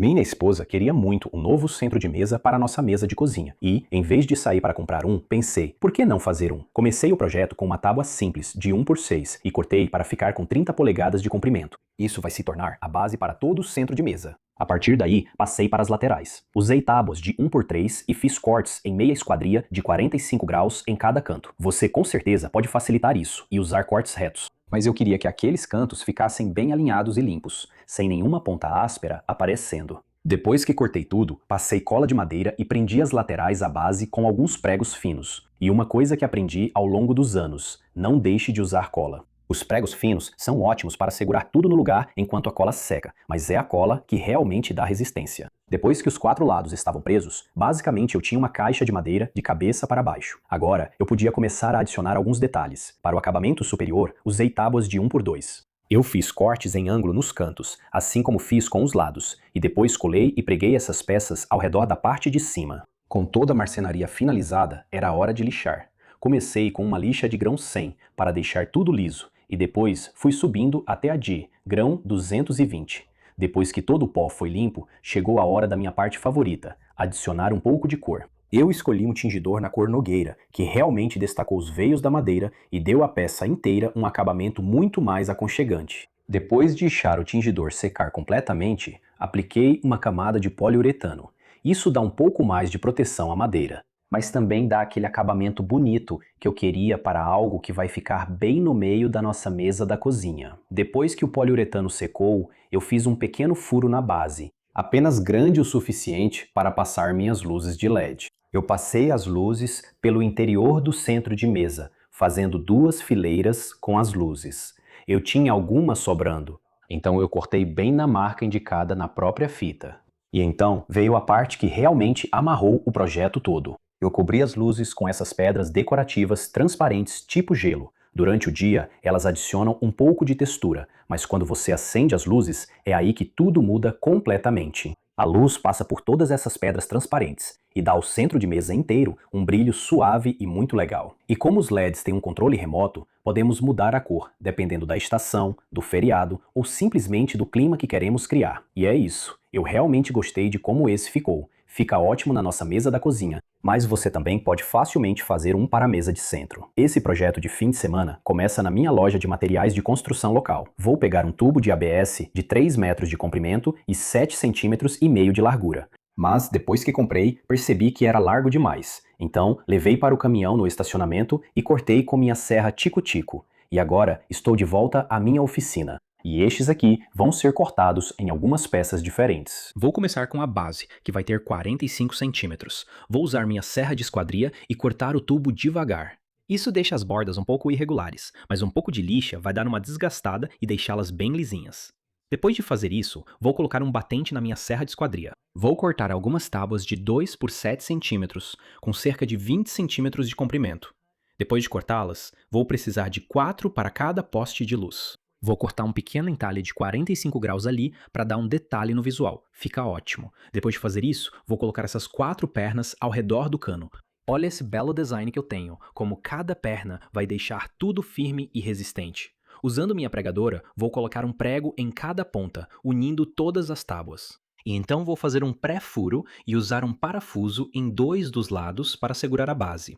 Minha esposa queria muito um novo centro de mesa para a nossa mesa de cozinha e, em vez de sair para comprar um, pensei, por que não fazer um? Comecei o projeto com uma tábua simples de 1 por 6 e cortei para ficar com 30 polegadas de comprimento. Isso vai se tornar a base para todo o centro de mesa. A partir daí, passei para as laterais. Usei tábuas de 1 por 3 e fiz cortes em meia esquadria de 45 graus em cada canto. Você com certeza pode facilitar isso e usar cortes retos. Mas eu queria que aqueles cantos ficassem bem alinhados e limpos, sem nenhuma ponta áspera aparecendo. Depois que cortei tudo, passei cola de madeira e prendi as laterais à base com alguns pregos finos. E uma coisa que aprendi ao longo dos anos: não deixe de usar cola. Os pregos finos são ótimos para segurar tudo no lugar enquanto a cola seca, mas é a cola que realmente dá resistência. Depois que os 4 lados estavam presos, basicamente eu tinha uma caixa de madeira de cabeça para baixo. Agora, eu podia começar a adicionar alguns detalhes. Para o acabamento superior, usei tábuas de 1 por 2. Eu fiz cortes em ângulo nos cantos, assim como fiz com os lados, e depois colei e preguei essas peças ao redor da parte de cima. Com toda a marcenaria finalizada, era hora de lixar. Comecei com uma lixa de grão 100 para deixar tudo liso, e depois fui subindo até a de grão 220. Depois que todo o pó foi limpo, chegou a hora da minha parte favorita, adicionar um pouco de cor. Eu escolhi um tingidor na cor Nogueira, que realmente destacou os veios da madeira e deu à peça inteira um acabamento muito mais aconchegante. Depois de deixar o tingidor secar completamente, apliquei uma camada de poliuretano. Isso dá um pouco mais de proteção à madeira, mas também dá aquele acabamento bonito que eu queria para algo que vai ficar bem no meio da nossa mesa da cozinha. Depois que o poliuretano secou, eu fiz um pequeno furo na base, apenas grande o suficiente para passar minhas luzes de LED. Eu passei as luzes pelo interior do centro de mesa, fazendo 2 fileiras com as luzes. Eu tinha algumas sobrando, então eu cortei bem na marca indicada na própria fita. E então veio a parte que realmente amarrou o projeto todo. Eu cobri as luzes com essas pedras decorativas transparentes tipo gelo. Durante o dia, elas adicionam um pouco de textura, mas quando você acende as luzes, é aí que tudo muda completamente. A luz passa por todas essas pedras transparentes e dá ao centro de mesa inteiro um brilho suave e muito legal. E como os LEDs têm um controle remoto, podemos mudar a cor, dependendo da estação, do feriado ou simplesmente do clima que queremos criar. E é isso. Eu realmente gostei de como esse ficou. Fica ótimo na nossa mesa da cozinha, mas você também pode facilmente fazer um para a mesa de centro. Esse projeto de fim de semana começa na minha loja de materiais de construção local. Vou pegar um tubo de ABS de 3 metros de comprimento e 7,5 cm de largura. Mas depois que comprei, percebi que era largo demais. Então, levei para o caminhão no estacionamento e cortei com minha serra tico-tico. E agora estou de volta à minha oficina. E estes aqui vão ser cortados em algumas peças diferentes. Vou começar com a base, que vai ter 45 centímetros. Vou usar minha serra de esquadria e cortar o tubo devagar. Isso deixa as bordas um pouco irregulares, mas um pouco de lixa vai dar uma desgastada e deixá-las bem lisinhas. Depois de fazer isso, vou colocar um batente na minha serra de esquadria. Vou cortar algumas tábuas de 2 por 7 centímetros, com cerca de 20 centímetros de comprimento. Depois de cortá-las, vou precisar de 4 para cada poste de luz. Vou cortar um pequeno entalhe de 45 graus ali para dar um detalhe no visual. Fica ótimo. Depois de fazer isso, vou colocar essas 4 pernas ao redor do cano. Olha esse belo design que eu tenho, como cada perna vai deixar tudo firme e resistente. Usando minha pregadora, vou colocar um prego em cada ponta, unindo todas as tábuas. E então vou fazer um pré-furo e usar um parafuso em 2 dos lados para segurar a base.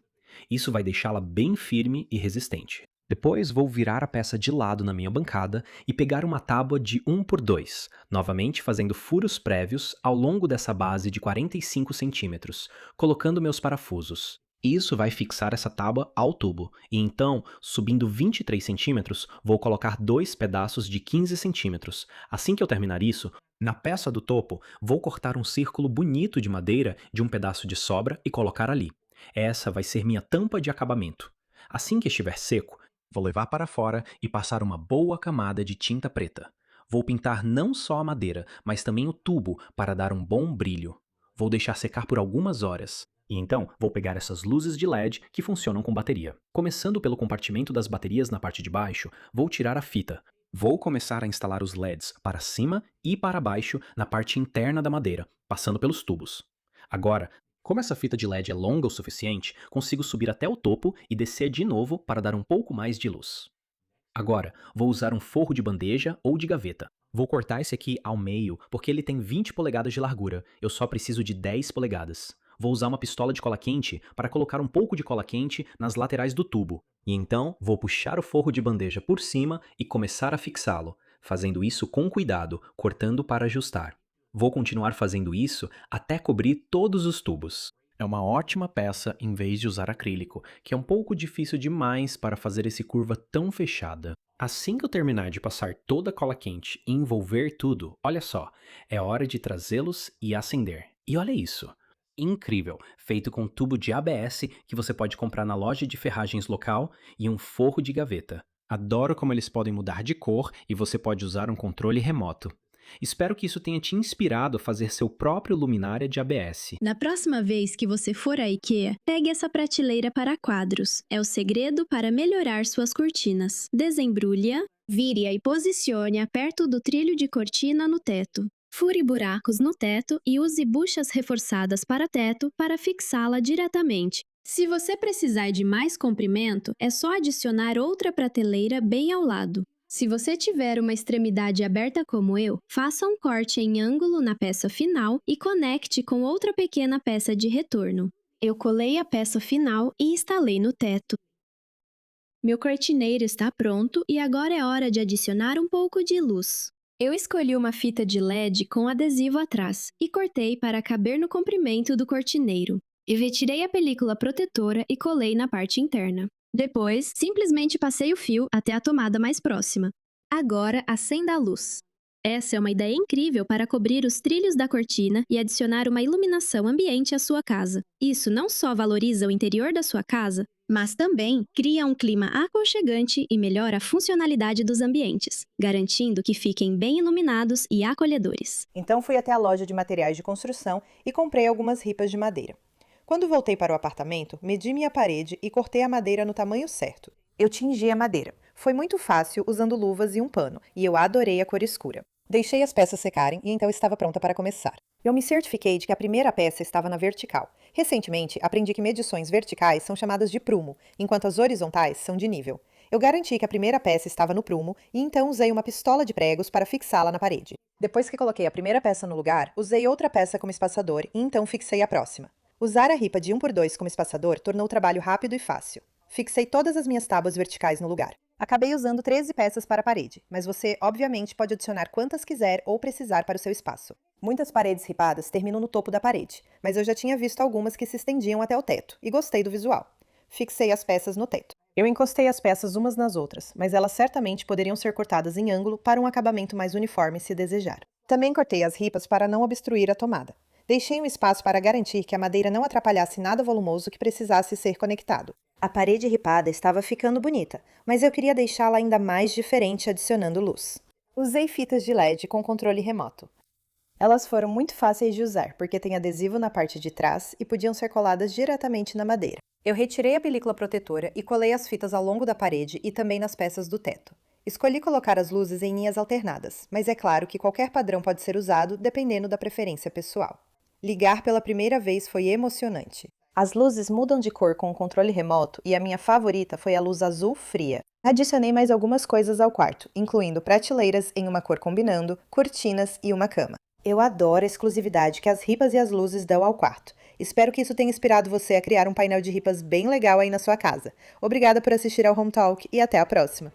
Isso vai deixá-la bem firme e resistente. Depois vou virar a peça de lado na minha bancada e pegar uma tábua de 1 por 2, novamente fazendo furos prévios ao longo dessa base de 45 centímetros, colocando meus parafusos. Isso vai fixar essa tábua ao tubo, e então, subindo 23 centímetros, vou colocar 2 pedaços de 15 centímetros. Assim que eu terminar isso, na peça do topo, vou cortar um círculo bonito de madeira de um pedaço de sobra e colocar ali. Essa vai ser minha tampa de acabamento. Assim que estiver seco, vou levar para fora e passar uma boa camada de tinta preta. Vou pintar não só a madeira, mas também o tubo para dar um bom brilho. Vou deixar secar por algumas horas. E então, vou pegar essas luzes de LED que funcionam com bateria. Começando pelo compartimento das baterias na parte de baixo, vou tirar a fita. Vou começar a instalar os LEDs para cima e para baixo na parte interna da madeira, passando pelos tubos. Agora, como essa fita de LED é longa o suficiente, consigo subir até o topo e descer de novo para dar um pouco mais de luz. Agora, vou usar um forro de bandeja ou de gaveta. Vou cortar esse aqui ao meio porque ele tem 20 polegadas de largura. Eu só preciso de 10 polegadas. Vou usar uma pistola de cola quente para colocar um pouco de cola quente nas laterais do tubo. E então vou puxar o forro de bandeja por cima e começar a fixá-lo, fazendo isso com cuidado, cortando para ajustar. Vou continuar fazendo isso até cobrir todos os tubos. É uma ótima peça em vez de usar acrílico, que é um pouco difícil demais para fazer esse curva tão fechada. Assim que eu terminar de passar toda a cola quente e envolver tudo, olha só, é hora de trazê-los e acender. E olha isso! Incrível, feito com tubo de ABS que você pode comprar na loja de ferragens local e um forro de gaveta. Adoro como eles podem mudar de cor e você pode usar um controle remoto. Espero que isso tenha te inspirado a fazer seu próprio luminária de ABS. Na próxima vez que você for à IKEA, pegue essa prateleira para quadros. É o segredo para melhorar suas cortinas. Desembrulhe-a, vire-a e posicione-a perto do trilho de cortina no teto. Fure buracos no teto e use buchas reforçadas para teto para fixá-la diretamente. Se você precisar de mais comprimento, é só adicionar outra prateleira bem ao lado. Se você tiver uma extremidade aberta como eu, faça um corte em ângulo na peça final e conecte com outra pequena peça de retorno. Eu colei a peça final e instalei no teto. Meu cortineiro está pronto e agora é hora de adicionar um pouco de luz. Eu escolhi uma fita de LED com adesivo atrás e cortei para caber no comprimento do cortineiro. Eu retirei a película protetora e colei na parte interna. Depois, simplesmente passei o fio até a tomada mais próxima. Agora, acenda a luz. Essa é uma ideia incrível para cobrir os trilhos da cortina e adicionar uma iluminação ambiente à sua casa. Isso não só valoriza o interior da sua casa, mas também cria um clima aconchegante e melhora a funcionalidade dos ambientes, garantindo que fiquem bem iluminados e acolhedores. Então fui até a loja de materiais de construção e comprei algumas ripas de madeira. Quando voltei para o apartamento, medi minha parede e cortei a madeira no tamanho certo. Eu tingi a madeira. Foi muito fácil usando luvas e um pano, e eu adorei a cor escura. Deixei as peças secarem e então estava pronta para começar. Eu me certifiquei de que a primeira peça estava na vertical. Recentemente, aprendi que medições verticais são chamadas de prumo, enquanto as horizontais são de nível. Eu garanti que a primeira peça estava no prumo e então usei uma pistola de pregos para fixá-la na parede. Depois que coloquei a primeira peça no lugar, usei outra peça como espaçador e então fixei a próxima. Usar a ripa de 1x2 como espaçador tornou o trabalho rápido e fácil. Fixei todas as minhas tábuas verticais no lugar. Acabei usando 13 peças para a parede, mas você, obviamente, pode adicionar quantas quiser ou precisar para o seu espaço. Muitas paredes ripadas terminam no topo da parede, mas eu já tinha visto algumas que se estendiam até o teto, e gostei do visual. Fixei as peças no teto. Eu encostei as peças umas nas outras, mas elas certamente poderiam ser cortadas em ângulo para um acabamento mais uniforme se desejar. Também cortei as ripas para não obstruir a tomada. Deixei um espaço para garantir que a madeira não atrapalhasse nada volumoso que precisasse ser conectado. A parede ripada estava ficando bonita, mas eu queria deixá-la ainda mais diferente adicionando luz. Usei fitas de LED com controle remoto. Elas foram muito fáceis de usar, porque tem adesivo na parte de trás e podiam ser coladas diretamente na madeira. Eu retirei a película protetora e colei as fitas ao longo da parede e também nas peças do teto. Escolhi colocar as luzes em linhas alternadas, mas é claro que qualquer padrão pode ser usado dependendo da preferência pessoal. Ligar pela primeira vez foi emocionante. As luzes mudam de cor com o controle remoto e a minha favorita foi a luz azul fria. Adicionei mais algumas coisas ao quarto, incluindo prateleiras em uma cor combinando, cortinas e uma cama. Eu adoro a exclusividade que as ripas e as luzes dão ao quarto. Espero que isso tenha inspirado você a criar um painel de ripas bem legal aí na sua casa. Obrigada por assistir ao Home Talk e até a próxima!